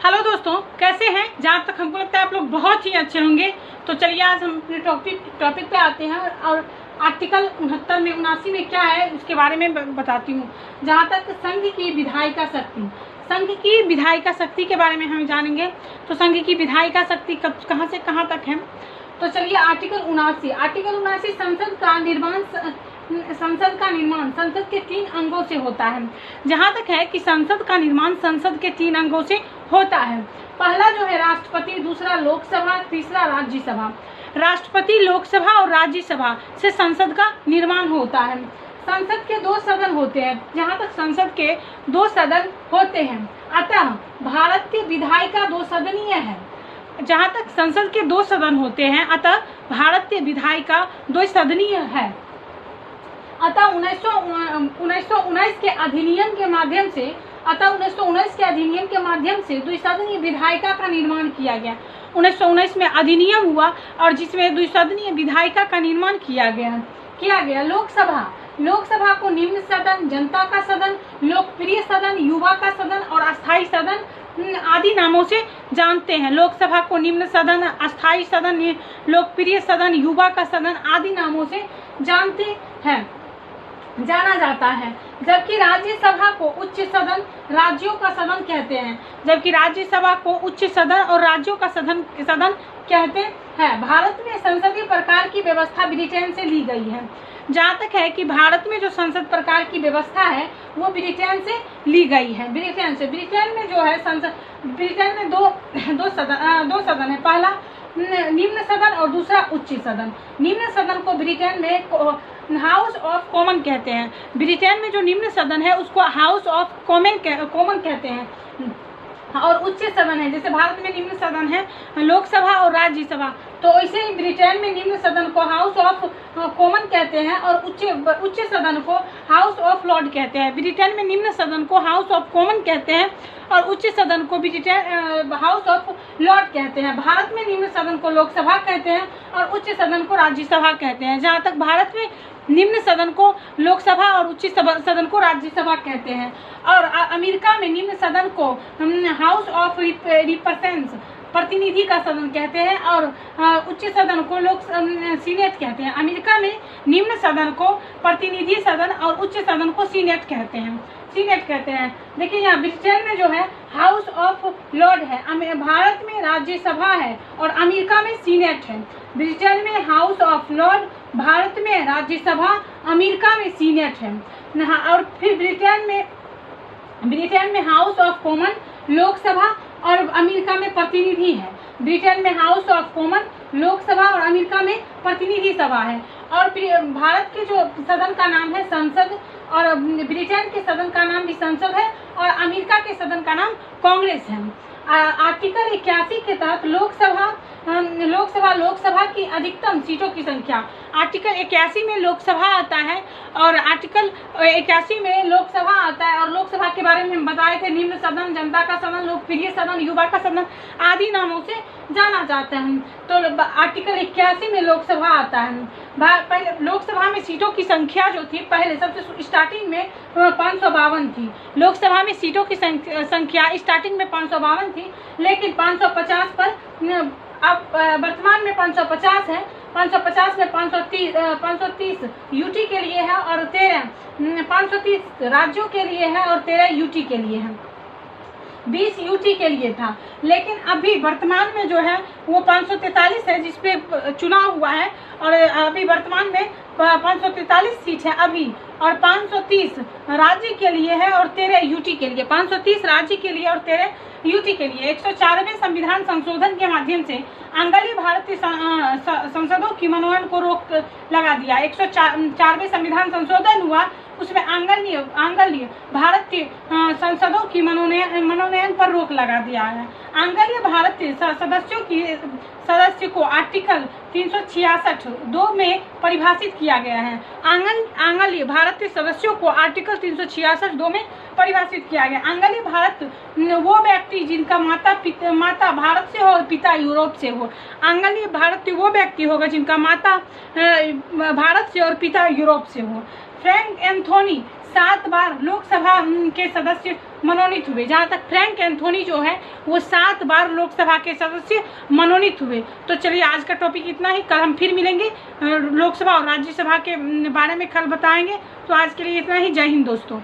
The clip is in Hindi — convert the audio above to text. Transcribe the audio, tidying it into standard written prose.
हेलो दोस्तों, कैसे हैं? जहाँ तक हमको लगता है आप लोग बहुत ही अच्छे होंगे। तो चलिए आज हम अपने टॉपिक पे आते हैं और आर्टिकल 69 में 79 में क्या है उसके बारे में बताती हूँ। जहाँ तक संघ की विधायिका शक्ति के बारे में हम जानेंगे। तो संघ की विधायिका शक्ति कहाँ से कहाँ तक है। तो चलिए आर्टिकल 79 संसद का निर्माण संसद के 3 अंगों से होता है। जहाँ तक है कि संसद का निर्माण संसद के 3 अंगों से होता है। पहला जो है राष्ट्रपति, दूसरा लोकसभा, तीसरा राज्यसभा। राष्ट्रपति, लोकसभा और राज्यसभा से संसद का निर्माण होता है। संसद के 2 सदन होते हैं। जहाँ तक संसद के 2 सदन होते हैं, अतः भारत की विधायिका 2 सदनीय है। जहाँ तक संसद के 2 सदन होते हैं, अतः भारत की विधायिका 2 सदनीय है। अतः 1919 के अधिनियम के माध्यम से द्विसदनीय विधायिका का निर्माण किया गया। 1919 में अधिनियम हुआ और जिसमें द्विसदनीय विधायिका का निर्माण किया गया। लोकसभा को निम्न सदन, जनता का सदन, लोकप्रिय सदन, युवा का सदन और अस्थायी सदन आदि नामों से जानते हैं। लोकसभा को निम्न सदन, अस्थायी सदन, लोकप्रिय सदन, युवा का सदन आदि नामों से जाना जाता है। जबकि राज्यसभा को उच्च सदन, राज्यों का सदन कहते हैं। और राज्यों का सदन कहते हैं। भारत में संसदीय प्रकार की व्यवस्था ब्रिटेन से ली गई है। जहाँ तक है कि भारत में जो संसद प्रकार की व्यवस्था है वो ब्रिटेन से ली गई है। ब्रिटेन में जो है ब्रिटेन में दो सदन है। पहला निम्न सदन और दूसरा उच्च सदन। निम्न सदन को ब्रिटेन में हाउस ऑफ कॉमन कहते हैं। ब्रिटेन में जो निम्न सदन है उसको हाउस ऑफ कॉमन कहते हैं। और उच्च सदन है, जैसे भारत में निम्न सदन है लोकसभा और राज्यसभा, तो वैसे ही ब्रिटेन में निम्न सदन को हाउस ऑफ कॉमन कहते हैं और उच्च सदन को हाउस ऑफ लॉर्ड कहते हैं। ब्रिटेन में निम्न सदन को हाउस ऑफ कॉमन कहते हैं और उच्च सदन को ब्रिटेन हाउस ऑफ लॉर्ड कहते हैं। भारत में निम्न सदन को लोकसभा कहते हैं और उच्च सदन को राज्यसभा कहते हैं। जहाँ तक भारत में निम्न सदन को लोकसभा और उच्च सदन को राज्यसभा कहते हैं। और अमेरिका में निम्न सदन को हाउस ऑफ रिप्रेजेंटेटिव्स प्रतिनिधि का सदन कहते हैं और उच्च सदन को सीनेट कहते हैं। अमेरिका में निम्न सदन को प्रतिनिधि सदन और उच्च सदन को सीनेट कहते हैं। देखिए यहाँ ब्रिटेन में जो है हाउस ऑफ लॉर्ड है, भारत में राज्यसभा है और अमेरिका में सीनेट है। ब्रिटेन में हाउस ऑफ लॉर्ड, भारत में राज्यसभा, अमेरिका में सीनेट है। और फिर ब्रिटेन में हाउस ऑफ कॉमन, लोकसभा और अमेरिका में प्रतिनिधि है। ब्रिटेन में हाउस ऑफ कॉमन, लोकसभा और अमेरिका में प्रतिनिधि सभा है। और भारत के जो सदन का नाम है संसद और ब्रिटेन के सदन का नाम भी संसद है और अमेरिका के सदन का नाम कांग्रेस है। आर्टिकल 81 के तहत लोकसभा की अधिकतम सीटों की संख्या। आर्टिकल 81 में लोकसभा आता है और आर्टिकल 81 में लोकसभा आता है और लोकसभा के बारे में हम बताए थे निम्न सदन, जनता का सदन, लोकप्रिय सदन, युवा का सदन आदि नामों से जाना जाता है। तो आर्टिकल 81 में लोकसभा आता है। पहले लोकसभा में सीटों की संख्या जो थी पहले सबसे स्टार्टिंग में 552 थी। लोकसभा में सीटों की संख्या स्टार्टिंग में 552 थी, लेकिन 550 पर अब वर्तमान में 550 है। 550 में 530 यूटी के लिए है और 530 राज्यों के लिए है और 13 यूटी के लिए है। 20 यूटी के लिए था, लेकिन अभी वर्तमान में जो है वो 543 है जिसपे चुनाव हुआ है और अभी वर्तमान में 543 सीट है अभी और 530 राज्य के लिए है और 13 यूटी के लिए। 530 राज्य के लिए और 13 यूटी के लिए। 104वें संविधान संशोधन के माध्यम से आंग्लीय भारतीय संसदों की मनोनयन को रोक लगा दिया। 104वें संविधान संशोधन हुआ, उसमें आंग्लीय भारतीय संसदों की मनोनयन पर रोक लगा दिया है। आंग्लीय भारतीय सदस्य को आर्टिकल 366(2) में परिभाषित किया गया है। आंग्लीय भारतीय सदस्यों को आर्टिकल 366(2) में परिभाषित किया गया। आंग्लीय भारत वो व्यक्ति जिनका माता भारत से हो और पिता यूरोप से हो। आंग्लीय भारतीय वो व्यक्ति होगा जिनका माता भारत से और पिता यूरोप से हो। फ्रैंक एंथोनी 7 बार लोकसभा के सदस्य मनोनीत हुए। जहाँ तक फ्रैंक एंथोनी जो है वो 7 बार लोकसभा के सदस्य मनोनीत हुए। तो चलिए आज का टॉपिक इतना ही, कल हम फिर मिलेंगे, लोकसभा और राज्यसभा के बारे में कल बताएंगे। तो आज के लिए इतना ही। जय हिंद दोस्तों।